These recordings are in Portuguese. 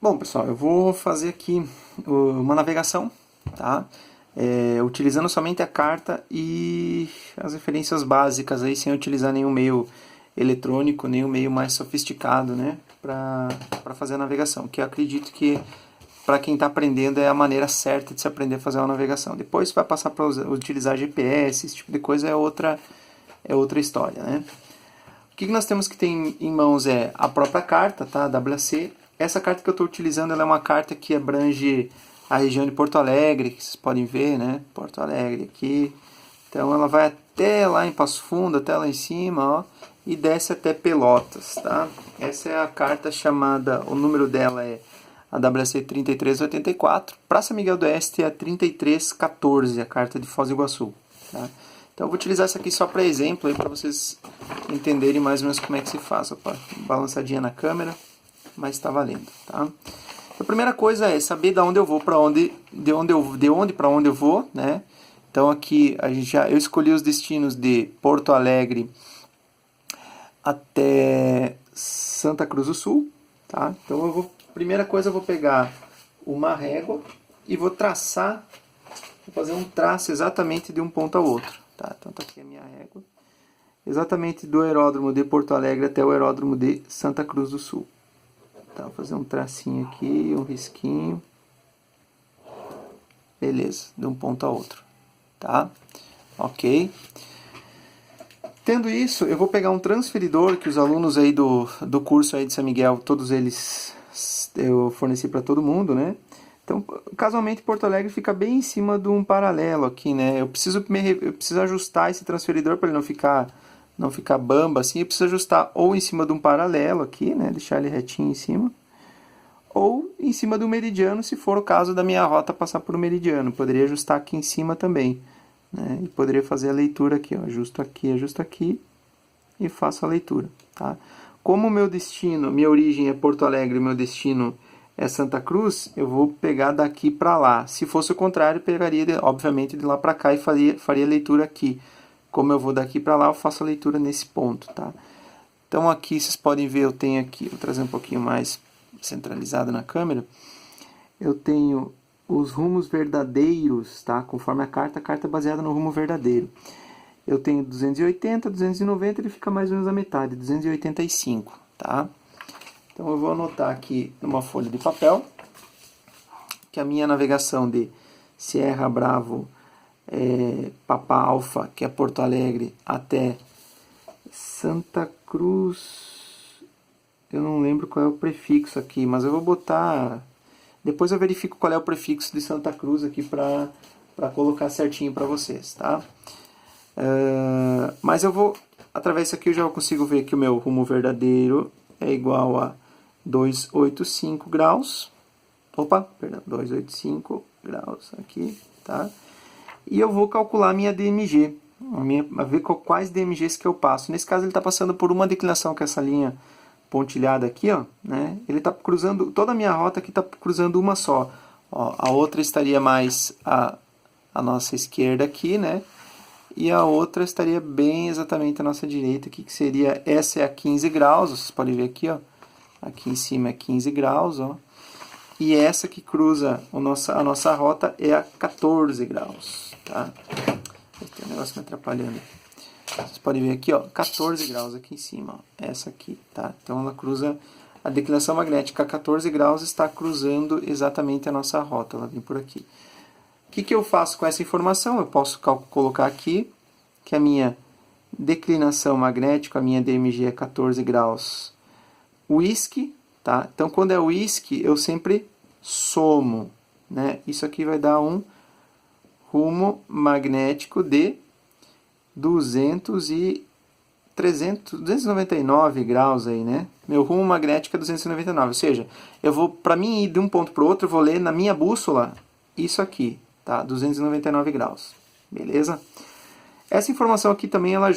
Bom, pessoal, eu vou fazer aqui uma navegação, tá? Utilizando somente a carta e as referências básicas aí, sem utilizar nenhum meio eletrônico, nenhum meio mais sofisticado, né? Para fazer a navegação, que eu acredito que para quem está aprendendo é a maneira certa de se aprender a fazer uma navegação. Depois vai passar para utilizar GPS, esse tipo de coisa é outra história, né? O que nós temos que ter em mãos é a própria carta, tá? A WC. Essa carta que eu estou utilizando ela é uma carta que abrange a região de Porto Alegre, que vocês podem ver, né? Porto Alegre aqui. Então ela vai até lá em Passo Fundo, até lá em cima, ó, e desce até Pelotas, tá? Essa é a carta chamada, o número dela é a WC 3384. Para São Miguel do Oeste é a 3314, a carta de Foz do Iguaçu, tá? Então eu vou utilizar essa aqui só para exemplo, para vocês entenderem mais ou menos como é que se faz. Opa, balançadinha na câmera, mas está valendo, tá? A primeira coisa é saber de onde eu vou para onde, de onde para onde eu vou, né? Então aqui eu escolhi os destinos de Porto Alegre até Santa Cruz do Sul, tá? Então primeira coisa eu vou pegar uma régua e vou traçar, vou fazer um traço exatamente de um ponto ao outro, tá? Então tá aqui a minha régua, exatamente do aeródromo de Porto Alegre até o aeródromo de Santa Cruz do Sul. Tá, vou fazer um tracinho aqui, um risquinho. Beleza, de um ponto a outro, tá? Ok. Tendo isso, eu vou pegar um transferidor que os alunos aí do curso aí de São Miguel, todos eles eu forneci para todo mundo, né? Então, casualmente, Porto Alegre fica bem em cima de um paralelo aqui, né? Eu preciso ajustar esse transferidor para ele não ficar bamba assim. Eu preciso ajustar ou em cima de um paralelo aqui, né? Deixar ele retinho em cima. Ou em cima do meridiano, se for o caso da minha rota passar por um meridiano. Poderia ajustar aqui em cima também, né? E poderia fazer a leitura aqui, ó. Ajusto aqui e faço a leitura, tá? Como o meu destino, minha origem é Porto Alegre, meu destino é Santa Cruz, eu vou pegar daqui para lá. Se fosse o contrário, eu pegaria, obviamente, de lá para cá e faria a leitura aqui. Como eu vou daqui para lá, eu faço a leitura nesse ponto, tá? Então aqui vocês podem ver, eu tenho aqui, vou trazer um pouquinho mais centralizado na câmera, eu tenho os rumos verdadeiros, tá? Conforme a carta é baseada no rumo verdadeiro. Eu tenho 280, 290, ele fica mais ou menos a metade, 285, tá? Então eu vou anotar aqui numa folha de papel que a minha navegação de Sierra Bravo, Papa Alfa, que é Porto Alegre, até Santa Cruz, eu não lembro qual é o prefixo aqui, mas eu vou botar, depois eu verifico qual é o prefixo de Santa Cruz aqui para colocar certinho para vocês, tá? Mas eu vou, através disso aqui eu já consigo ver que o meu rumo verdadeiro é igual a 285 graus. Opa, perdão, 285 graus aqui, tá? E eu vou calcular a minha DMG, ver quais DMGs que eu passo. Nesse caso ele está passando por uma declinação com essa linha pontilhada aqui, ó, né? Ele está cruzando, toda a minha rota aqui está cruzando uma só. Ó, a outra estaria mais a nossa esquerda aqui, né? E a outra estaria bem exatamente à nossa direita aqui, que seria, essa é a 15 graus, vocês podem ver aqui, ó. Aqui em cima é 15 graus, ó. E essa que cruza a nossa rota é a 14 graus, tá? Tem um negócio me atrapalhando. Vocês podem ver aqui, ó, 14 graus aqui em cima, ó. Essa aqui, tá? Então ela cruza, a declinação magnética a 14 graus está cruzando exatamente a nossa rota, ela vem por aqui. O que eu faço com essa informação? Eu posso colocar aqui que a minha declinação magnética, a minha DMG é 14 graus whisky, tá? Então, quando é whisky, eu sempre somo, né? Isso aqui vai dar um rumo magnético de 299 graus aí, né? Meu rumo magnético é 299, ou seja, para mim ir de um ponto para o outro, eu vou ler na minha bússola isso aqui, tá? 299 graus, beleza? Essa informação aqui também ela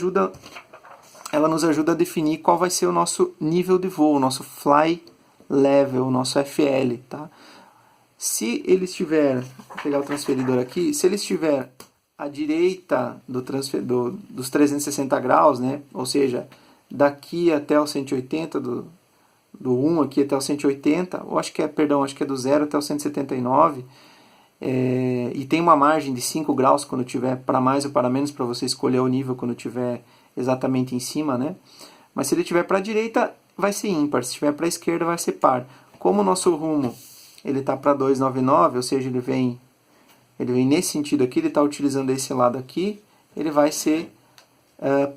nos ajuda a definir qual vai ser o nosso nível de voo, o nosso fly level, o nosso FL, tá? Se ele estiver, vou pegar o transferidor aqui, se ele estiver à direita dos 360 graus, né? Ou seja, daqui até os 180 do do 1 aqui até o 180, ou acho que é do 0 até o 179, e tem uma margem de 5 graus quando tiver para mais ou para menos, para você escolher o nível quando tiver exatamente em cima, né? Mas se ele tiver para a direita, vai ser ímpar, se tiver para a esquerda, vai ser par. Como o nosso rumo ele está para 299, ou seja, ele vem nesse sentido aqui, ele está utilizando esse lado aqui, ele vai ser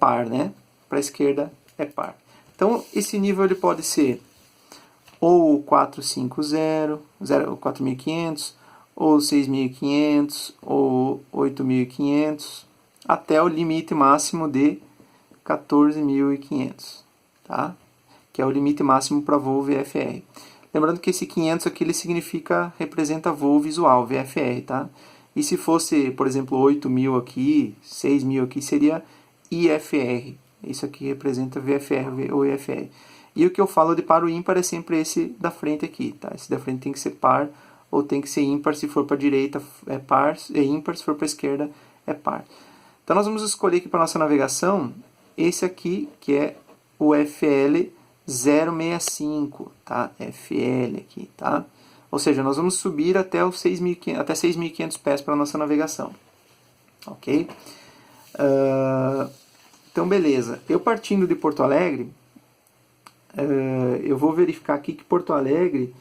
par, né? Para a esquerda é par. Então, esse nível ele pode ser ou 450, 4.500, ou 6.500, ou 8.500, até o limite máximo de 14.500, tá? Que é o limite máximo para voo VFR. Lembrando que esse 500 aqui ele representa voo visual, VFR, tá? E se fosse, por exemplo, 8.000 aqui, 6.000 aqui, seria IFR. Isso aqui representa VFR ou IFR. E o que eu falo de par ou ímpar é sempre esse da frente aqui, tá? Esse da frente tem que ser par ou tem que ser ímpar. Se for para a direita é par, é ímpar, se for para a esquerda é par. Então nós vamos escolher aqui para nossa navegação esse aqui, que é o FL 065, tá? FL aqui, tá? Ou seja, nós vamos subir até os 6.500 pés para nossa navegação. Ok? Então, beleza. Eu partindo de Porto Alegre, eu vou verificar aqui que Porto Alegre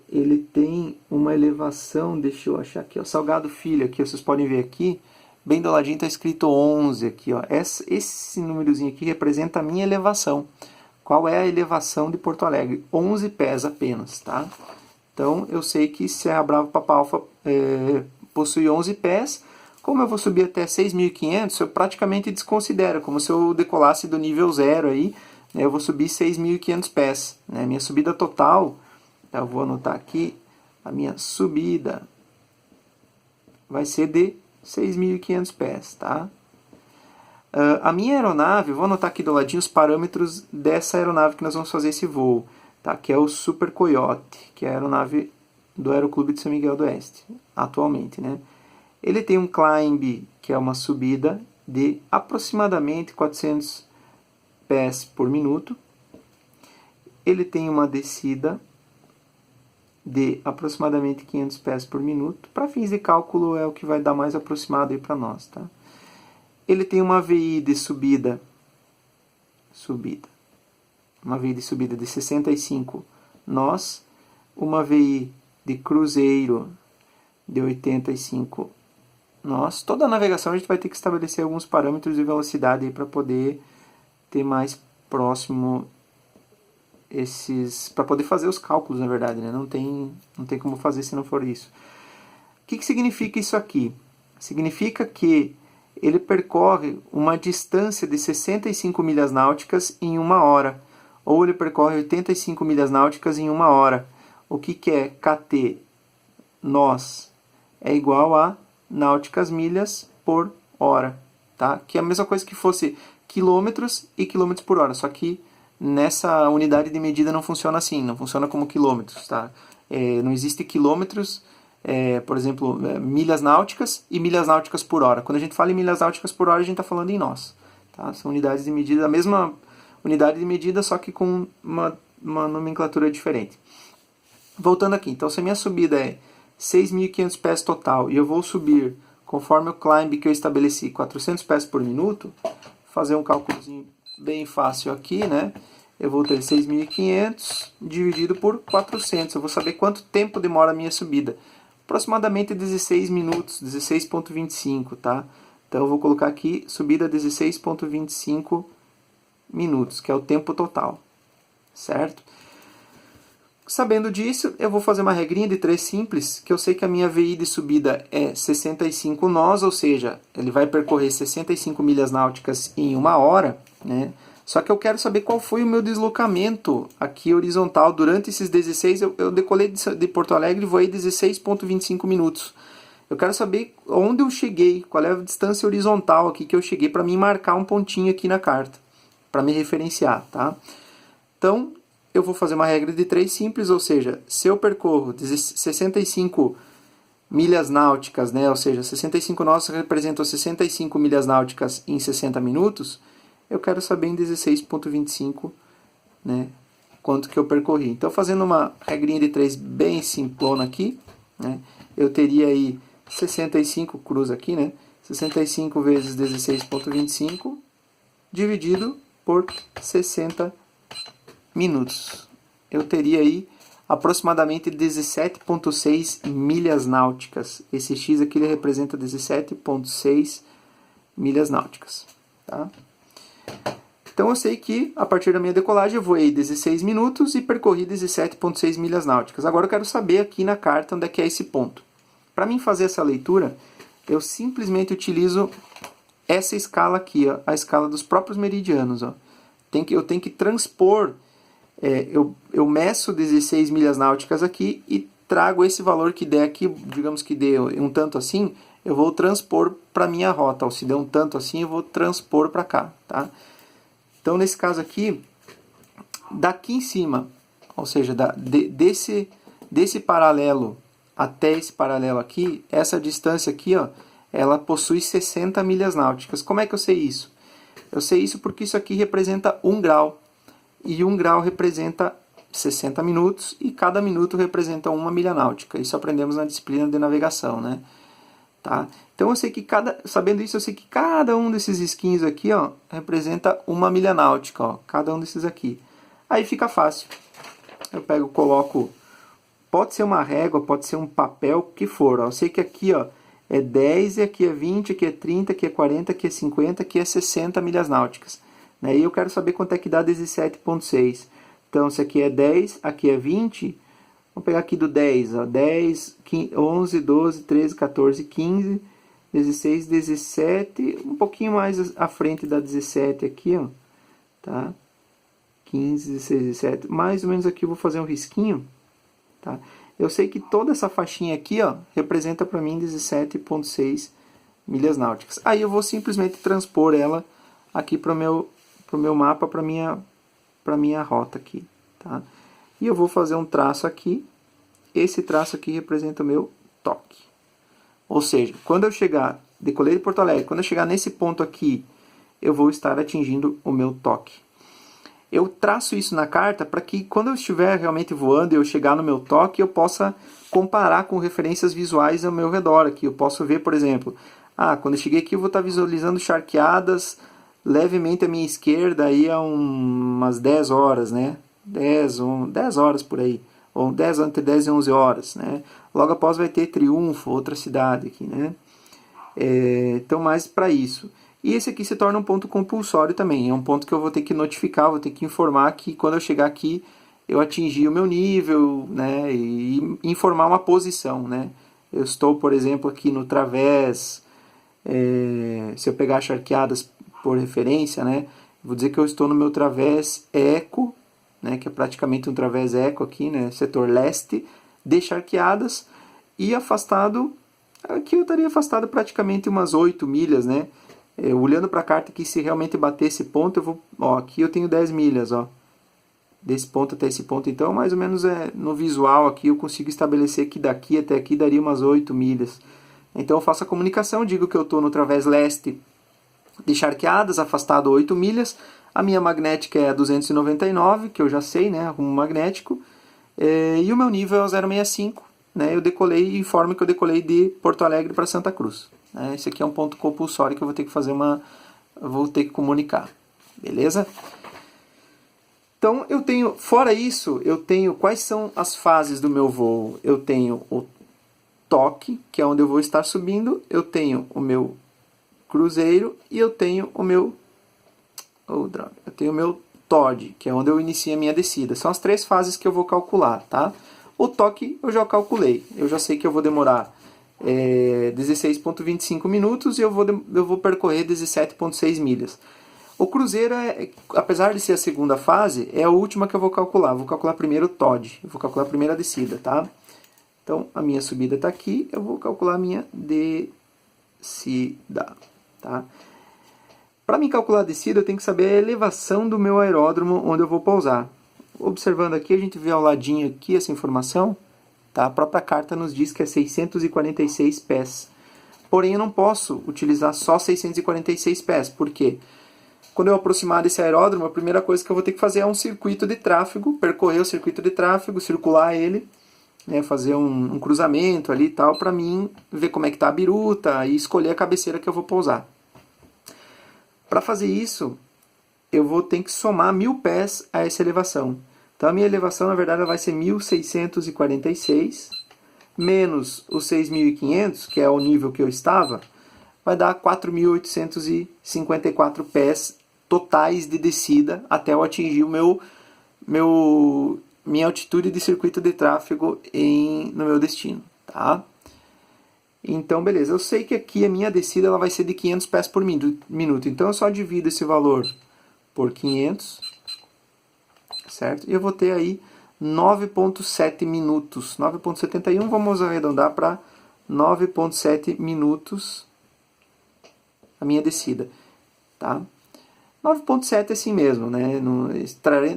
ele tem uma elevação, deixa eu achar aqui, ó, Salgado Filho, aqui, vocês podem ver aqui, bem do ladinho está escrito 11 aqui, ó. Esse númerozinho aqui representa a minha elevação. Qual é a elevação de Porto Alegre? 11 pés apenas, tá? Então, eu sei que Serra Brava Papa Alfa possui 11 pés. Como eu vou subir até 6.500, eu praticamente desconsidero, como se eu decolasse do nível 0 aí, né, eu vou subir 6.500 pés. Né? Minha subida total, tá, eu vou anotar aqui, a minha subida vai ser de 6.500 pés, tá? A minha aeronave, vou anotar aqui do ladinho os parâmetros dessa aeronave que nós vamos fazer esse voo, tá? Que é o Super Coyote, que é a aeronave do Aeroclube de São Miguel do Oeste, atualmente, né? Ele tem um climb, que é uma subida de aproximadamente 400 pés por minuto. Ele tem uma descida de aproximadamente 500 pés por minuto. Para fins de cálculo é o que vai dar mais aproximado aí para nós, tá? Ele tem uma VI de subida, uma VI de subida de 65 nós, uma VI de cruzeiro de 85 nós. Toda a navegação a gente vai ter que estabelecer alguns parâmetros de velocidade para poder ter mais próximo para poder fazer os cálculos, na verdade, né? Não tem como fazer se não for isso. O que significa isso aqui? Significa que ele percorre uma distância de 65 milhas náuticas em 1 hora, ou ele percorre 85 milhas náuticas em 1 hora. O que é KT? Nós é igual a náuticas milhas por hora, tá? Que é a mesma coisa que fosse quilômetros e quilômetros por hora, só que nessa unidade de medida não funciona assim, não funciona como quilômetros, tá? Não existe quilômetros, por exemplo, milhas náuticas e milhas náuticas por hora. Quando a gente fala em milhas náuticas por hora, a gente está falando em nós, tá? São unidades de medida, a mesma unidade de medida, só que com uma nomenclatura diferente. Voltando aqui, então se a minha subida é 6.500 pés total e eu vou subir, conforme o climb que eu estabeleci, 400 pés por minuto, fazer um cálculozinho bem fácil aqui, né? Eu vou ter 6.500 dividido por 400. Eu vou saber quanto tempo demora a minha subida. Aproximadamente 16 minutos, 16.25, tá? Então eu vou colocar aqui subida 16.25 minutos, que é o tempo total, certo? Sabendo disso, eu vou fazer uma regrinha de 3 simples, que eu sei que a minha VI de subida é 65 nós, ou seja, ele vai percorrer 65 milhas náuticas em 1 hora, né? Só que eu quero saber qual foi o meu deslocamento aqui horizontal durante esses 16, eu decolei de Porto Alegre e voei 16.25 minutos. Eu quero saber onde eu cheguei, qual é a distância horizontal aqui que eu cheguei para mim marcar um pontinho aqui na carta, para me referenciar, tá? Então, eu vou fazer uma regra de 3 simples, ou seja, se eu percorro 65 milhas náuticas, né, ou seja, 65 nós representam 65 milhas náuticas em 60 minutos, eu quero saber em 16.25, né, quanto que eu percorri. Então, fazendo uma regrinha de 3 bem simplona aqui, né, eu teria aí 65, cruz aqui, né, 65 vezes 16,25 dividido por 60 minutos. Eu teria aí aproximadamente 17,6 milhas náuticas. Esse X aqui ele representa 17,6 milhas náuticas. Tá? Então eu sei que a partir da minha decolagem eu voei 16 minutos e percorri 17,6 milhas náuticas. Agora eu quero saber aqui na carta onde é que é esse ponto. Para mim fazer essa leitura, eu simplesmente utilizo essa escala aqui, ó, a escala dos próprios meridianos. Ó. Eu tenho que transpor, eu meço 16 milhas náuticas aqui e trago esse valor que der aqui, digamos que dê um tanto assim, eu vou transpor para a minha rota. Ou se der um tanto assim, eu vou transpor para cá. Tá? Então, nesse caso aqui, daqui em cima, ou seja, desse paralelo até esse paralelo aqui, essa distância aqui, ó, ela possui 60 milhas náuticas. Como é que eu sei isso? Eu sei isso porque isso aqui representa 1 grau. E 1 grau representa 60 minutos e cada minuto representa 1 milha náutica. Isso aprendemos na disciplina de navegação, né? Tá? Então eu sei que sabendo isso, eu sei que cada um desses risquinhos aqui, ó, representa 1 milha náutica, ó, cada um desses aqui. Aí fica fácil. Eu pego, coloco, pode ser uma régua, pode ser um papel, o que for. Ó. Eu sei que aqui, ó, é 10, aqui é 20, aqui é 30, aqui é 40, aqui é 50, aqui é 60 milhas náuticas. E eu quero saber quanto é que dá 17,6. Então, se aqui é 10, aqui é 20. Vamos pegar aqui do 10. Ó, 10, 15, 11, 12, 13, 14, 15, 16, 17. Um pouquinho mais à frente da 17 aqui. Ó, tá? 15, 16, 17. Mais ou menos aqui eu vou fazer um risquinho. Tá? Eu sei que toda essa faixinha aqui, ó, representa para mim 17,6 milhas náuticas. Aí eu vou simplesmente transpor ela aqui para o meu mapa, para minha rota aqui. Tá? E eu vou fazer um traço aqui. Esse traço aqui representa o meu toque. Ou seja, quando eu chegar, decolei de Porto Alegre, quando eu chegar nesse ponto aqui, eu vou estar atingindo o meu toque. Eu traço isso na carta para que quando eu estiver realmente voando e eu chegar no meu toque, eu possa comparar com referências visuais ao meu redor aqui. Eu posso ver, por exemplo, quando eu cheguei aqui eu vou estar visualizando charqueadas levemente à minha esquerda aí a umas 10 horas, né? 10 horas por aí, ou entre 10 e 11 horas, né? Logo após vai ter Triunfo, outra cidade aqui, né? Então, mais para isso. E esse aqui se torna um ponto compulsório também. É um ponto que eu vou ter que notificar, vou ter que informar que quando eu chegar aqui eu atingi o meu nível, né? E informar uma posição, né? Eu estou, por exemplo, aqui no través. Se eu pegar charqueadas por referência, né? Vou dizer que eu estou no meu través eco, né? Que é praticamente um través eco aqui, né? Setor leste, de charqueadas. E afastado, aqui eu estaria afastado praticamente umas 8 milhas, né? Olhando para a carta aqui, se realmente bater esse ponto, eu vou... Ó, aqui eu tenho 10 milhas, ó. Desse ponto até esse ponto, então, mais ou menos no visual aqui, eu consigo estabelecer que daqui até aqui daria umas 8 milhas. Então eu faço a comunicação, digo que eu estou no través leste de charqueadas, afastado 8 milhas. A minha magnética é a 299, que eu já sei, né? Rumo magnético. E o meu nível é o 065. Né, eu decolei e informo que eu decolei de Porto Alegre para Santa Cruz. Né, esse aqui é um ponto compulsório que eu vou ter que vou ter que comunicar. Beleza? Então, eu tenho, fora isso, eu tenho quais são as fases do meu voo. Eu tenho o toque, que é onde eu vou estar subindo. Eu tenho o meu cruzeiro e eu tenho o meu TOD, que é onde eu inicio a minha descida. São as 3 fases que eu vou calcular, tá? O toque eu já calculei. Eu já sei que eu vou demorar 16,25 minutos e eu vou percorrer 17,6 milhas. O cruzeiro, apesar de ser a segunda fase, é a última que eu vou calcular. Vou calcular primeiro o TOD. Eu vou calcular a primeira descida, tá? Então, a minha subida está aqui. Eu vou calcular a minha descida, tá? Para mim calcular a descida, eu tenho que saber a elevação do meu aeródromo onde eu vou pousar. Observando aqui, a gente vê ao ladinho aqui essa informação, tá? A própria carta nos diz que é 646 pés. Porém, eu não posso utilizar só 646 pés. Por quê? quando eu aproximar desse aeródromo, a primeira coisa que eu vou ter que fazer é um circuito de tráfego, percorrer o circuito de tráfego, circular ele, né, fazer um cruzamento ali e tal, para mim ver como é que tá a biruta e escolher a cabeceira que eu vou pousar. Para fazer isso, eu vou ter que somar 1.000 pés a essa elevação. Então a minha elevação, na verdade, ela vai ser 1.646, menos os 6.500, que é o nível que eu estava, vai dar 4.854 pés totais de descida até eu atingir o minha altitude de circuito de tráfego no meu destino, tá? Então, beleza. Eu sei que aqui a minha descida ela vai ser de 500 pés por minuto. Então, eu só divido esse valor por 500, certo? E eu vou ter aí 9,7 minutos. 9,71, vamos arredondar para 9,7 minutos a minha descida, tá? 9,7 é assim mesmo, né?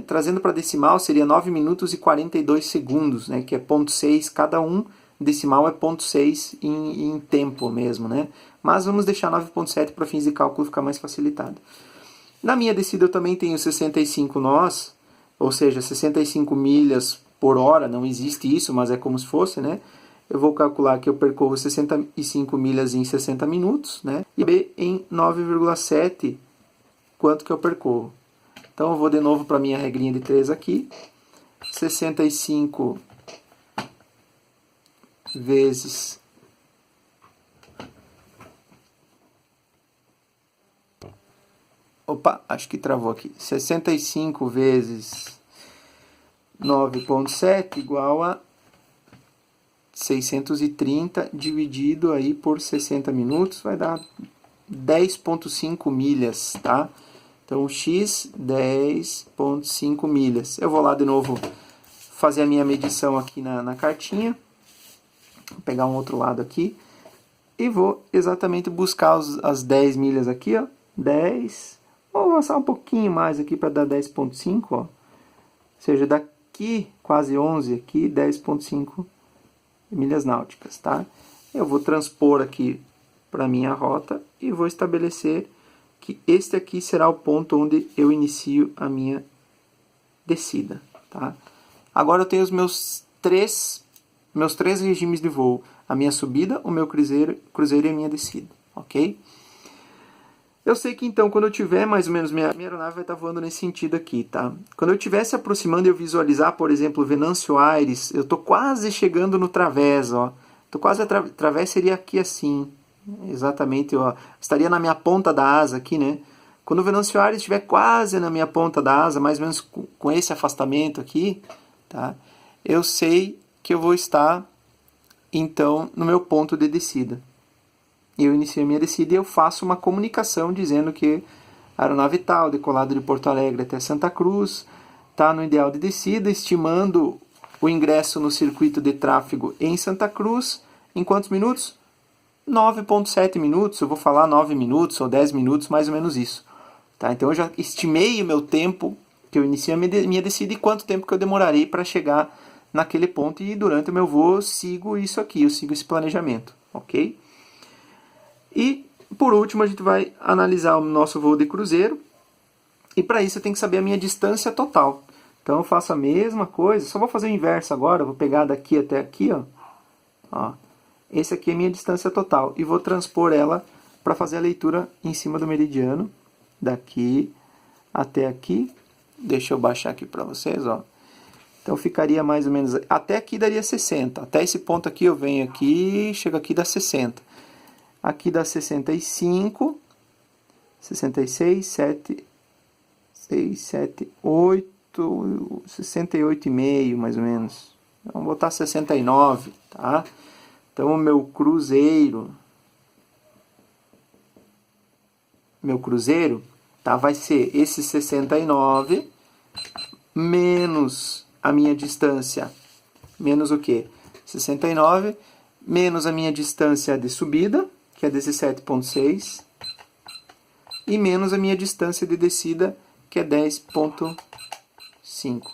Trazendo para decimal seria 9 minutos e 42 segundos, né? Que é 0,6, cada um decimal é 0,6 em tempo mesmo, né? Mas vamos deixar 9,7 para fins de cálculo ficar mais facilitado. Na minha descida eu também tenho 65 nós, ou seja, 65 milhas por hora, não existe isso, mas é como se fosse, né? Eu vou calcular que eu percorro 65 milhas em 60 minutos, né? E B em 9,7 quanto que eu percorro. Então eu vou de novo para a minha regrinha de 3 aqui. 65 vezes opa, acho que travou aqui. 65 vezes 9,7 igual a 630 dividido aí por 60 minutos vai dar 10,5 milhas, tá? Então, x 10,5 milhas. Eu vou lá de novo fazer a minha medição aqui na cartinha. Vou pegar um outro lado aqui. E vou exatamente buscar as 10 milhas aqui, ó. 10. Vou avançar um pouquinho mais aqui para dar 10,5, ó. Ou seja, daqui quase 11 aqui, 10,5 milhas náuticas, tá? Eu vou transpor aqui para a minha rota e vou estabelecer que este aqui será o ponto onde eu inicio a minha descida, tá? Agora eu tenho os meus três regimes de voo, a minha subida, o meu cruzeiro e a minha descida, ok? Eu sei que então quando eu tiver mais ou menos, minha aeronave vai estar voando nesse sentido aqui, tá? Quando eu estiver se aproximando e eu visualizar, por exemplo, Venâncio Aires, eu estou quase chegando no través, ó. Tô quase través seria aqui assim, exatamente, ó. Estaria na minha ponta da asa aqui, né? Quando o Venâncio Aires estiver quase na minha ponta da asa, mais ou menos com esse afastamento aqui, tá? Eu sei que eu vou estar, então, no meu ponto de descida. Eu inicio a minha descida e eu faço uma comunicação dizendo que a aeronave tal, decolado de Porto Alegre até Santa Cruz, está no ideal de descida, estimando o ingresso no circuito de tráfego em Santa Cruz. Em quantos minutos? 9,7 minutos, eu vou falar 9 minutos ou 10 minutos, mais ou menos isso. Tá? Então eu já estimei o meu tempo que eu iniciei a minha descida e quanto tempo que eu demorarei para chegar naquele ponto. E durante o meu voo eu sigo isso aqui, eu sigo esse planejamento, ok? E por último a gente vai analisar o nosso voo de cruzeiro. E para isso eu tenho que saber a minha distância total. Então eu faço a mesma coisa, só vou fazer o inverso agora, vou pegar daqui até aqui, ó. Esse aqui é a minha distância total. E vou transpor ela para fazer a leitura em cima do meridiano. Daqui até aqui. Deixa eu baixar aqui para vocês, ó. Então ficaria mais ou menos... Até aqui daria 60. Até esse ponto aqui eu venho aqui, chego aqui dá 60. Aqui dá 65. 66, 7, 6, 7, 8, 68,5 mais ou menos. Vamos botar 69, tá? Então, o meu cruzeiro, tá, vai ser esse 69 menos a minha distância, menos o quê? 69 menos a minha distância de subida, que é 17,6, e menos a minha distância de descida, que é 10,5.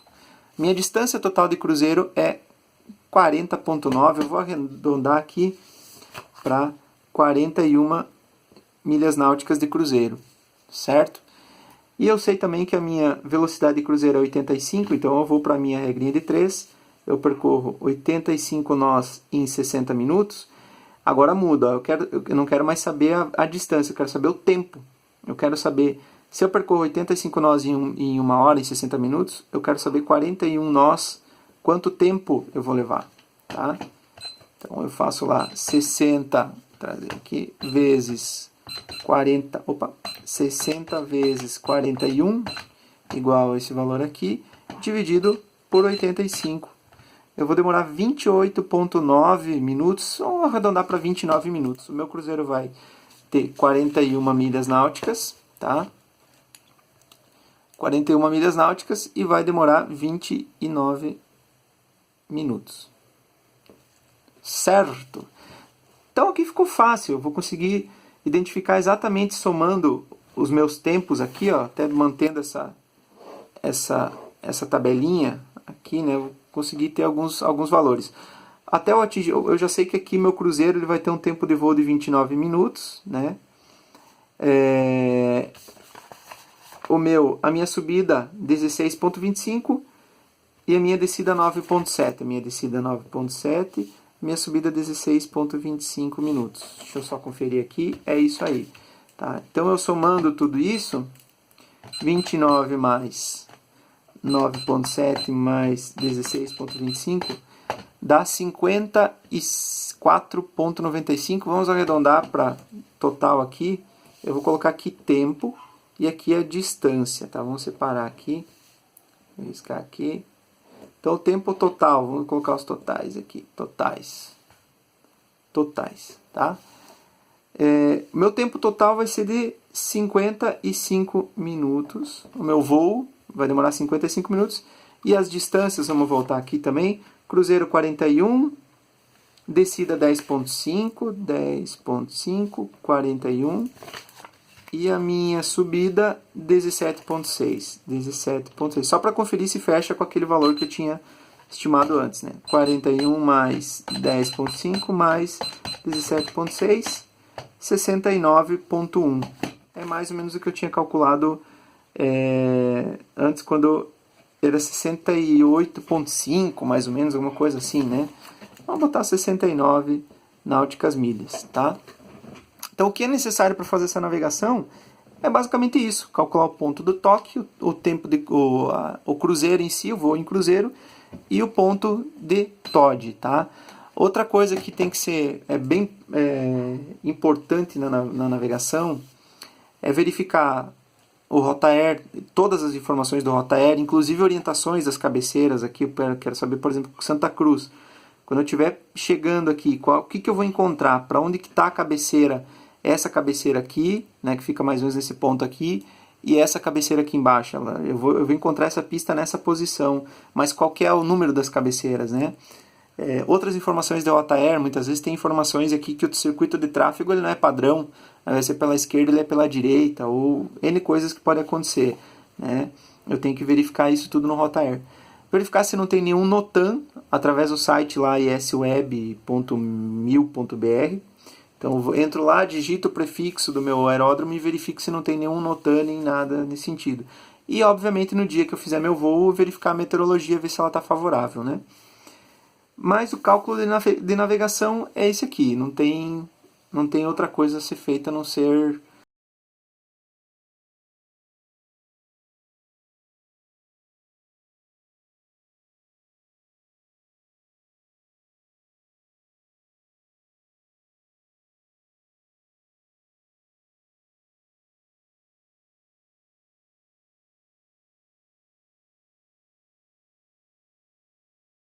Minha distância total de cruzeiro é 40,9, eu vou arredondar aqui para 41 milhas náuticas de cruzeiro, certo? E eu sei também que a minha velocidade de cruzeiro é 85, então eu vou para a minha regrinha de 3, eu percorro 85 nós em 60 minutos. Agora muda, eu não quero mais saber a distância, eu quero saber o tempo. Eu quero saber, se eu percorro 85 nós em 1 hora, em 60 minutos, eu quero saber 41 nós, quanto tempo eu vou levar. Tá? Então eu faço lá 60, trazer aqui, vezes 60 vezes 41, igual a esse valor aqui, dividido por 85. Eu vou demorar 28,9 minutos, vamos arredondar para 29 minutos. O meu cruzeiro vai ter 41 milhas náuticas, tá? 41 milhas náuticas e vai demorar 29 minutos. Certo? Então aqui ficou fácil, eu vou conseguir identificar exatamente somando os meus tempos aqui, ó, até mantendo essa tabelinha aqui, né, eu vou conseguir ter alguns valores. Até eu atingir, eu já sei que aqui meu cruzeiro ele vai ter um tempo de voo de 29 minutos, né? A minha subida 16,25 e a minha descida 9,7. A minha descida 9,7, minha subida 16,25 minutos. Deixa eu só conferir aqui, é isso aí. Tá? Então eu somando tudo isso, 29 mais 9,7 mais 16,25 dá 54,95. Vamos arredondar para total aqui. Eu vou colocar aqui tempo e aqui a distância. Tá? Vamos separar aqui. Vou riscar aqui. Então o tempo total, vamos colocar os totais aqui. Totais. Tá? Meu tempo total vai ser de 55 minutos. O meu voo vai demorar 55 minutos. E as distâncias, vamos voltar aqui também. Cruzeiro 41, descida 10,5, 41. E a minha subida 17,6. Só para conferir se fecha com aquele valor que eu tinha estimado antes, né? 41 mais 10,5 mais 17,6, 69,1. É mais ou menos o que eu tinha calculado antes, quando era 68,5, mais ou menos, alguma coisa assim, né? Vamos botar 69 náuticas milhas, tá? Então, o que é necessário para fazer essa navegação é basicamente isso: calcular o ponto do toque, o tempo o cruzeiro em si, o voo em cruzeiro, e o ponto de TOD, tá? Outra coisa que tem que ser bem importante na navegação é verificar o Rotaer, todas as informações do Rotaer, inclusive orientações das cabeceiras. Aqui eu quero saber, por exemplo, Santa Cruz. Quando eu estiver chegando aqui, o que eu vou encontrar? Para onde que está a cabeceira? Essa cabeceira aqui, né, que fica mais ou menos nesse ponto aqui, e essa cabeceira aqui embaixo. Eu vou encontrar essa pista nessa posição, mas qual que é o número das cabeceiras, né? Outras informações da Rotaer, muitas vezes tem informações aqui que o circuito de tráfego ele não é padrão, vai ser pela esquerda, ele é pela direita, ou N coisas que podem acontecer, né? Eu tenho que verificar isso tudo no Rotaer. Verificar se não tem nenhum NOTAM através do site lá isweb.mil.br. Então eu entro lá, digito o prefixo do meu aeródromo e verifico se não tem nenhum NOTAM nem nada nesse sentido. E obviamente no dia que eu fizer meu voo, verificar a meteorologia, ver se ela está favorável, né? Mas o cálculo de navegação é esse aqui, não tem outra coisa a ser feita a não ser